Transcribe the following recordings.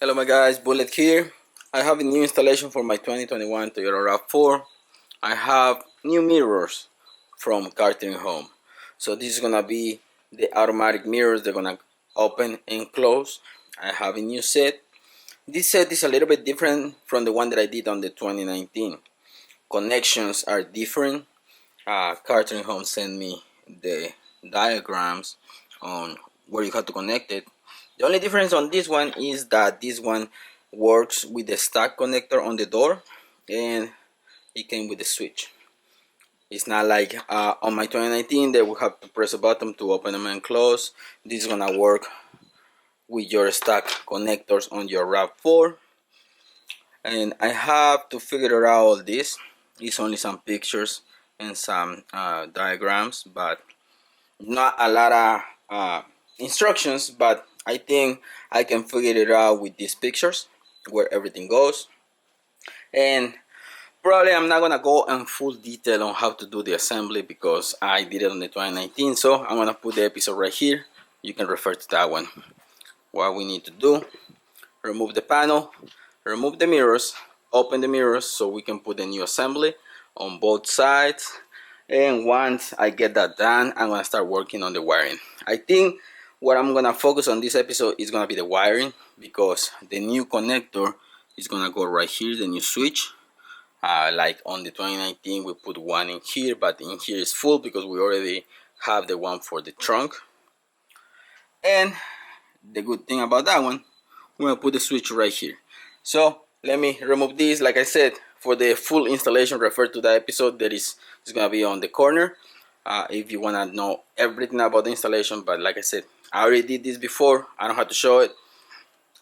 Hello my guys, Bullet here. I have a new installation for my 2021 Toyota RAV4. I have new mirrors from Cartrimhome. So this is gonna be the automatic mirrors. They're gonna open and close. I have a new set. This set is a little bit different from the one that I did on the 2019. Connections are different. Cartrimhome sent me the diagrams on where you have to connect it. The only difference on this one is that this one works with the stock connector on the door, and it came with the switch. It's not like on my 2019 that we have to press a button to open them and close. This is gonna work with your stock connectors on your RAV4, and I have to figure out all this. It's only some pictures and some diagrams, but not a lot of instructions, but I think I can figure it out with these pictures where everything goes. And probably I'm not gonna go in full detail on how to do the assembly because I did it on the 2019, so I'm gonna put the episode right here. You can refer to that one. What we need to do: remove the panel, remove the mirrors, open the mirrors so we can put the new assembly on both sides. And once I get that done, I'm gonna start working on the wiring. I think what I'm gonna focus on this episode is gonna be the wiring, because the new connector is gonna go right here, the new switch. Like on the 2019 we put one in here, but in here is full because we already have the one for the trunk. And the good thing about that one, we're gonna put the switch right here. So let me remove this. Like I said, for the full installation, refer to the episode that is gonna be on the corner if you wanna know everything about the installation. But like I said, I already did this before. I don't have to show it,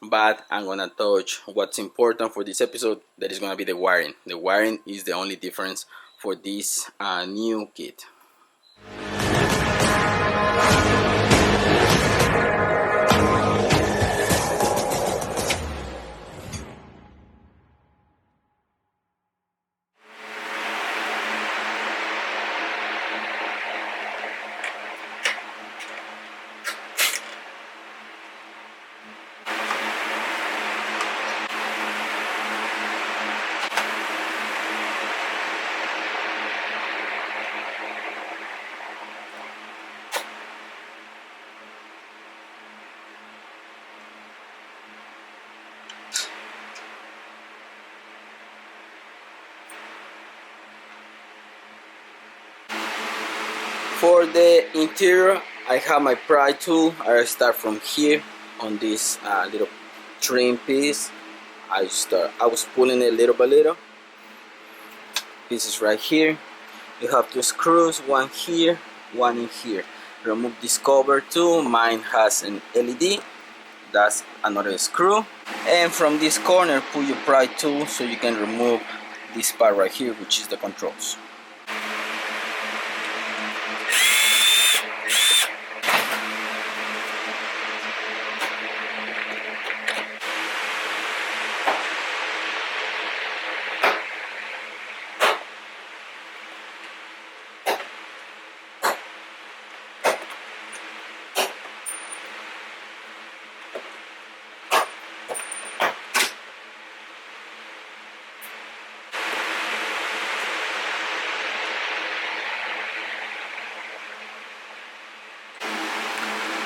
but I'm gonna touch what's important for this episode. That is gonna be the wiring. The wiring is the only difference for this new kit. For the interior, I have my pry tool. I start from here on this little trim piece. I was pulling it little by little. This is right here. You have two screws, one here, one in here. Remove this cover too. Mine has an LED. That's another screw. And from this corner, pull your pry tool so you can remove this part right here, which is the controls.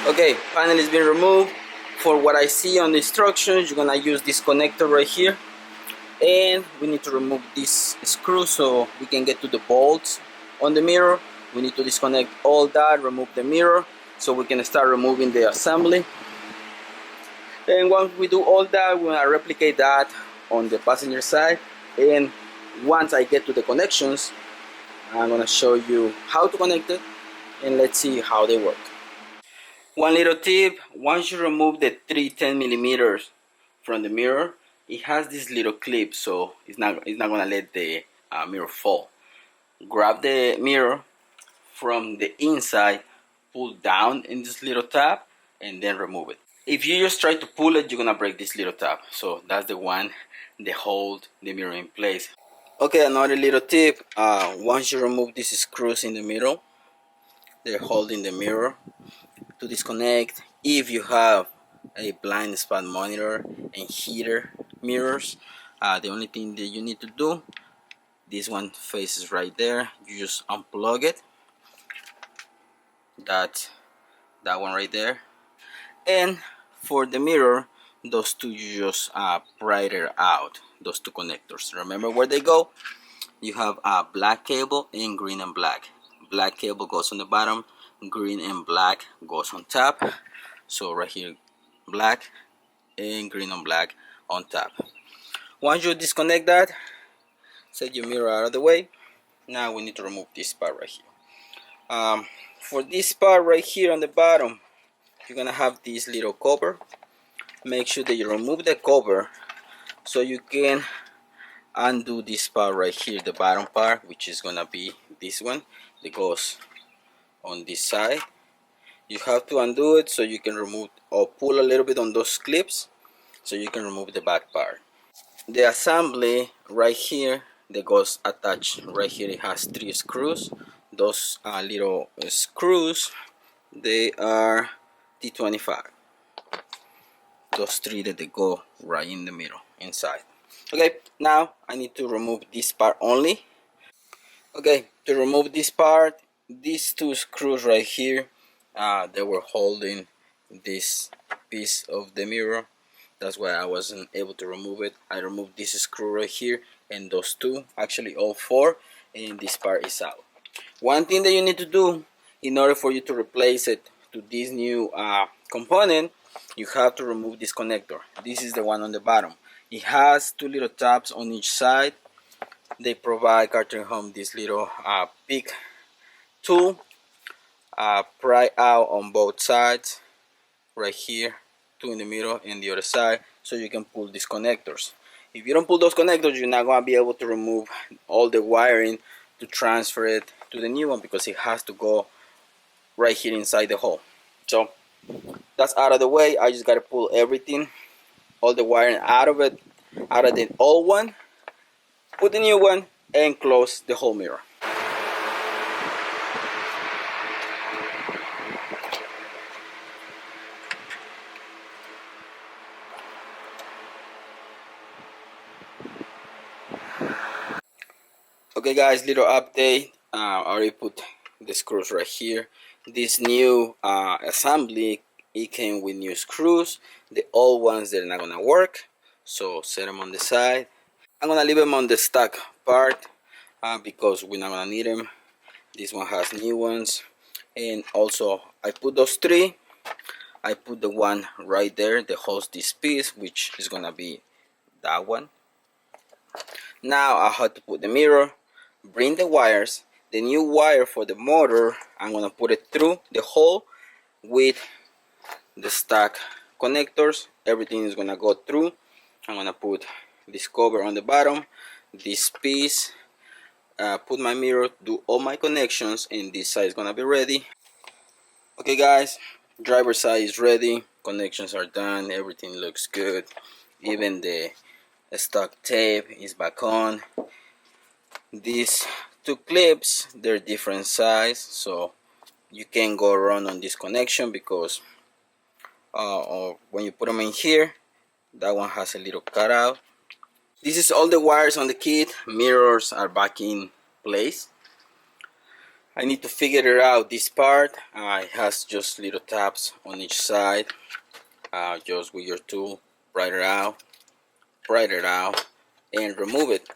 Okay, panel is being removed. For what I see on the instructions, you're gonna use this connector right here, and we need to remove this screw so we can get to the bolts on the mirror. We need to disconnect all that, remove the mirror so we can start removing the assembly. And once we do all that, we're gonna replicate that on the passenger side. And once I get to the connections, I'm gonna show you how to connect it, and let's see how they work. One little tip: once you remove the 310mm from the mirror, it has this little clip, so it's not gonna let the mirror fall. Grab the mirror from the inside, pull down in this little tab, and then remove it. If you just try to pull it, you're gonna break this little tab. So that's the one that hold the mirror in place. Okay, another little tip: once you remove these screws in the middle, they're holding the mirror. To disconnect, if you have a blind spot monitor and heater mirrors. The only thing that you need to do, this one faces right there, you just unplug it, that one right there. And for the mirror, those two you just brighten out, those two connectors. Remember where they go? You have a black cable and green and black. Black cable goes on the bottom, green and black goes on top. So right here, black and green and black on top. Once you disconnect that, set your mirror out of the way. Now we need to remove this part right here. For this part right here on the bottom, you're gonna have this little cover. Make sure that you remove the cover so you can undo this part right here, the bottom part, which is gonna be this one that goes on this side. You have to undo it so you can remove or pull a little bit on those clips so you can remove the back part. The assembly right here that goes attached right here, it has 3 screws. Those little screws, they are T25. Those 3 that they go right in the middle inside. Okay, now I need to remove this part only. Okay, to remove this part, these 2 screws right here, they were holding this piece of the mirror. That's why I wasn't able to remove it. I removed this screw right here and those 2, actually all 4, and this part is out. One thing that you need to do in order for you to replace it to this new component, you have to remove this connector. This is the one on the bottom. It has 2 little tabs on each side. They provide Cartrimhome this little pick tool, pry out on both sides, right here, 2 in the middle and the other side, so you can pull these connectors. If you don't pull those connectors, you're not going to be able to remove all the wiring to transfer it to the new one, because it has to go right here inside the hole. So that's out of the way. I just got to pull everything, all the wiring out of it, out of the old one, put the new one, and close the whole mirror. Okay guys, little update. I already put the screws right here. This new assembly, it came with new screws. The old ones, they're not gonna work, so set them on the side. I'm gonna leave them on the stock part because we're not gonna need them. This one has new ones, and also I put those 3. I put the one right there that holds this piece, which is gonna be that one. Now I have to put the mirror, bring the wires, the new wire for the motor. I'm gonna put it through the hole with the stock connectors. Everything is gonna go through. I'm gonna put this cover on the bottom, this piece, put my mirror, do all my connections, and this side is gonna be ready. Okay guys, driver side is ready, connections are done, everything looks good, even the stock tape is back on. These 2 clips, they're different size, so you can go around on this connection, because when you put them in here, that one has a little cutout. This is all the wires on the kit. Mirrors are back in place. I need to figure it out. This part it has just little tabs on each side. Just with your tool, pry it out, and remove it.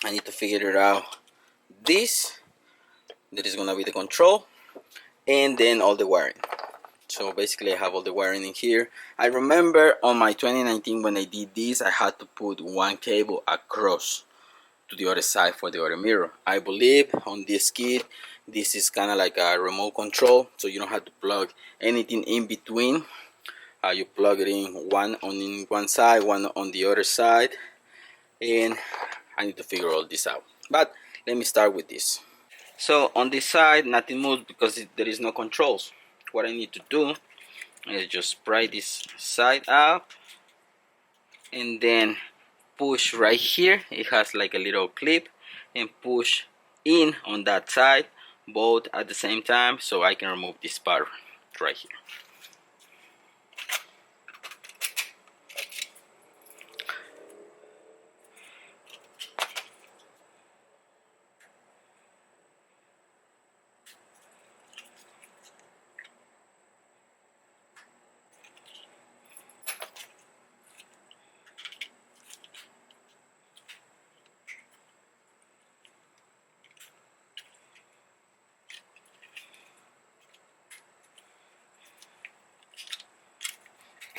I need to figure it out. This, that is gonna be the control, and then all the wiring. So basically I have all the wiring in here. I remember on my 2019 when I did this, I had to put 1 cable across to the other side for the other mirror. I believe on this kit, this is kind of like a remote control, so you don't have to plug anything in between. You plug it in, one on one side, one on the other side, and I need to figure all this out. But let me start with this. So on this side, nothing moves because there is no controls. What I need to do is just pry this side up and then push right here. It has like a little clip, and push in on that side, both at the same time, so I can remove this part right here.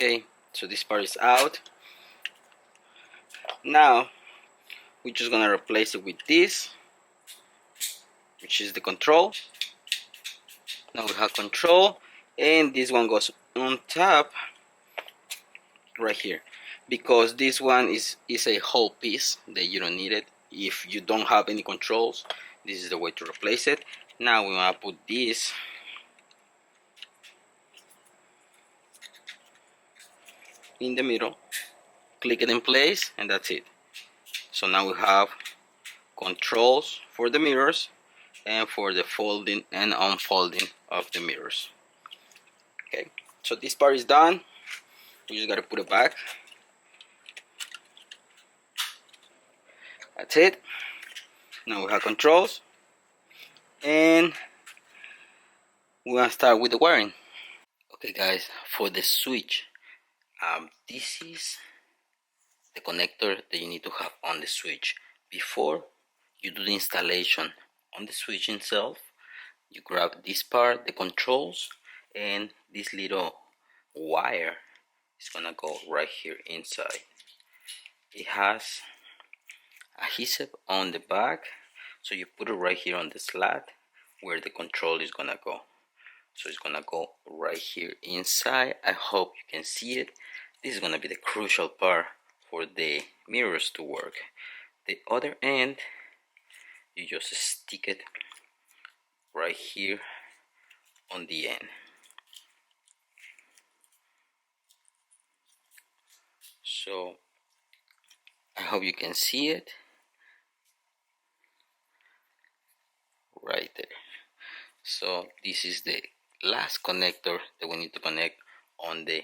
Okay, so this part is out. Now we're just gonna replace it with this, which is the control. Now we have control, and this one goes on top right here, because this one is a whole piece that you don't need it. If you don't have any controls, this is the way to replace it. Now we want to put this in the middle, click it in place, and that's it. So now we have controls for the mirrors and for the folding and unfolding of the mirrors. Okay, so this part is done. We just gotta put it back. That's it. Now we have controls, and we're gonna start with the wiring. Okay guys, for the switch, this is the connector that you need to have on the switch. Before you do the installation on the switch itself, you grab this part, the controls, and this little wire is gonna go right here inside. It has adhesive on the back, so you put it right here on the slat where the control is gonna go. So it's gonna go right here inside. I hope you can see it. This is gonna be the crucial part for the mirrors to work. The other end, you just stick it right here on the end. So I hope you can see it right there. So this is the last connector that we need to connect on the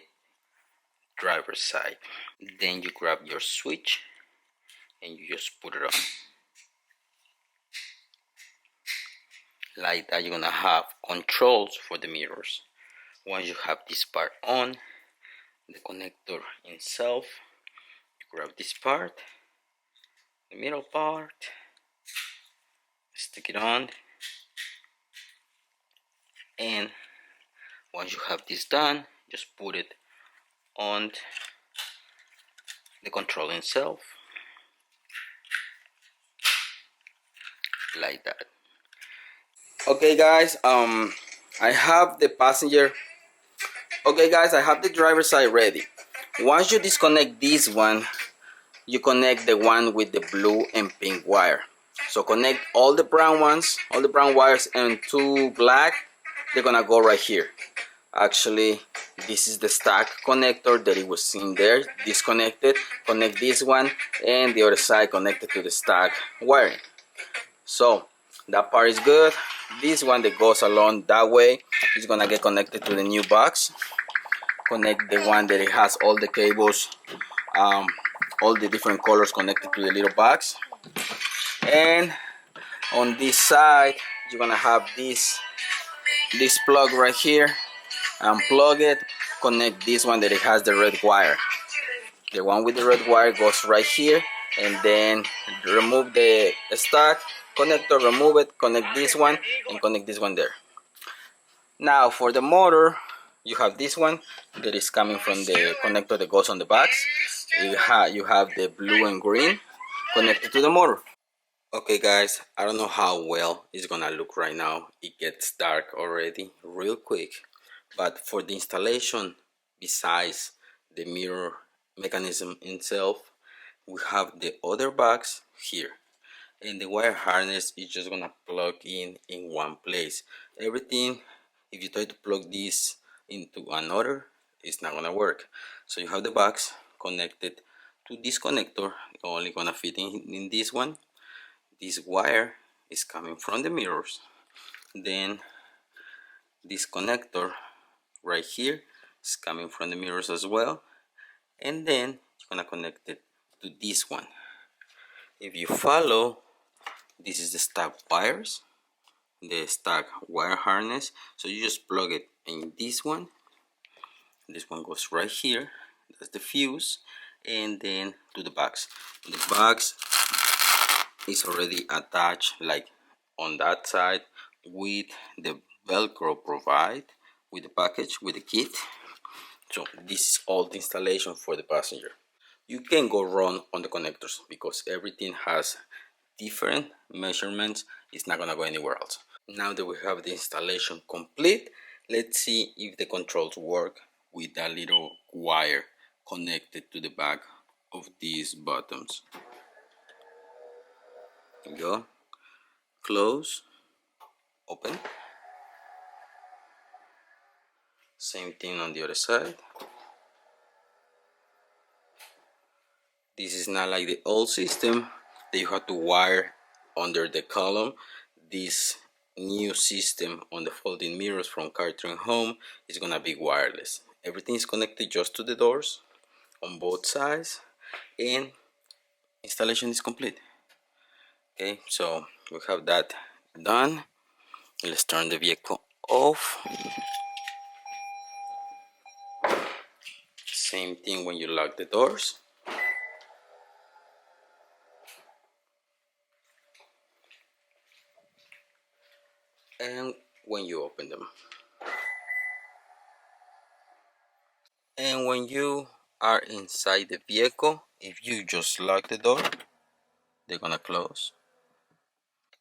driver's side. Then you grab your switch and you just put it on. Like that, you're gonna have controls for the mirrors. Once you have this part on, the connector itself, you grab this part, the middle part, stick it on, and once you have this done, just put it on the control itself, like that. Okay guys, I have the passenger. Okay guys, I have the driver's side ready. Once you disconnect this one, you connect the one with the blue and pink wire. So connect all the brown ones, all the brown wires, and two black, they're gonna go right here. Actually, this is the stack connector that it was in there, disconnected. Connect this one, and the other side connected to the stack wiring. So that part is good. This one that goes along that way is gonna get connected to the new box. Connect the one that it has all the cables, all the different colors connected to the little box. And on this side, you're gonna have this plug right here. Unplug it. Connect this one that it has the red wire. The one with the red wire goes right here, and then remove the stack connector, remove it, connect this one, and connect this one there. Now for the motor, you have this one that is coming from the connector that goes on the box. You have the blue and green connected to the motor. Okay guys, I don't know how well it's gonna look right now. It gets dark already real quick. But for the installation, besides the mirror mechanism itself, we have the other box here, and the wire harness is just gonna plug in one place. Everything, if you try to plug this into another, it's not gonna work. So you have the box connected to this connector, only gonna fit in this one. This wire is coming from the mirrors, then this connector right here is coming from the mirrors as well, and then you're gonna connect it to this one. If you follow, this is the stack wires, the stack wire harness. So you just plug it in this one. This one goes right here, that's the fuse, and then to the box. The box is already attached, like on that side, with the velcro provide with the package, with the kit. So this is all the installation for the passenger. You can go wrong on the connectors because everything has different measurements. It's not gonna go anywhere else. Now that we have the installation complete, let's see if the controls work with that little wire connected to the back of these buttons. There we go. Close, open. Same thing on the other side. This is not like the old system that you have to wire under the column. This new system on the folding mirrors from Cartrimhome is gonna be wireless. Everything is connected just to the doors on both sides, and installation is complete. Okay, so we have that done. Let's turn the vehicle off. Same thing when you lock the doors. And when you open them. And when you are inside the vehicle, if you just lock the door, they're gonna close.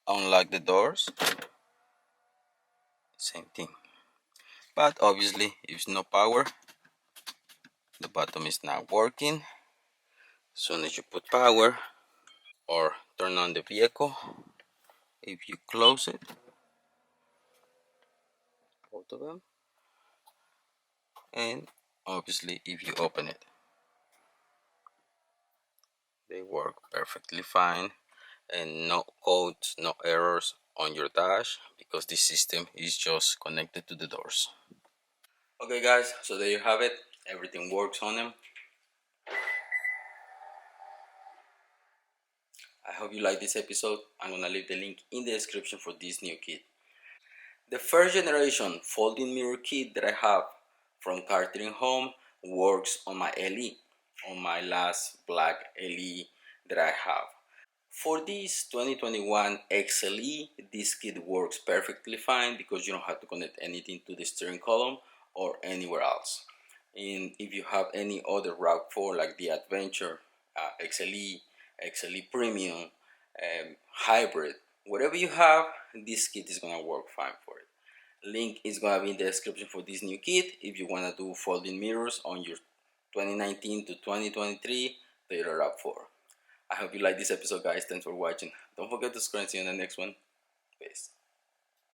Unlock the doors, same thing. But obviously, if no power, the bottom is not working. As soon as you put power or turn on the vehicle, if you close it, both of them, and obviously if you open it, they work perfectly fine, and no codes, no errors on your dash because this system is just connected to the doors. Okay guys, so there you have it. Everything works on them. I hope you like this episode. I'm gonna leave the link in the description for this new kit. The first generation folding mirror kit that I have from Cartrimhome works on my LE, on my last black LE that I have. For this 2021 XLE, this kit works perfectly fine because you don't have to connect anything to the steering column or anywhere else. And if you have any other RAV4 like the Adventure, XLE, XLE Premium, Hybrid, whatever you have, this kit is gonna work fine for it. Link is gonna be in the description for this new kit if you wanna do folding mirrors on your 2019 to 2023 Toyota RAV4. I hope you like this episode, guys. Thanks for watching. Don't forget to subscribe and see you in the next one. Peace.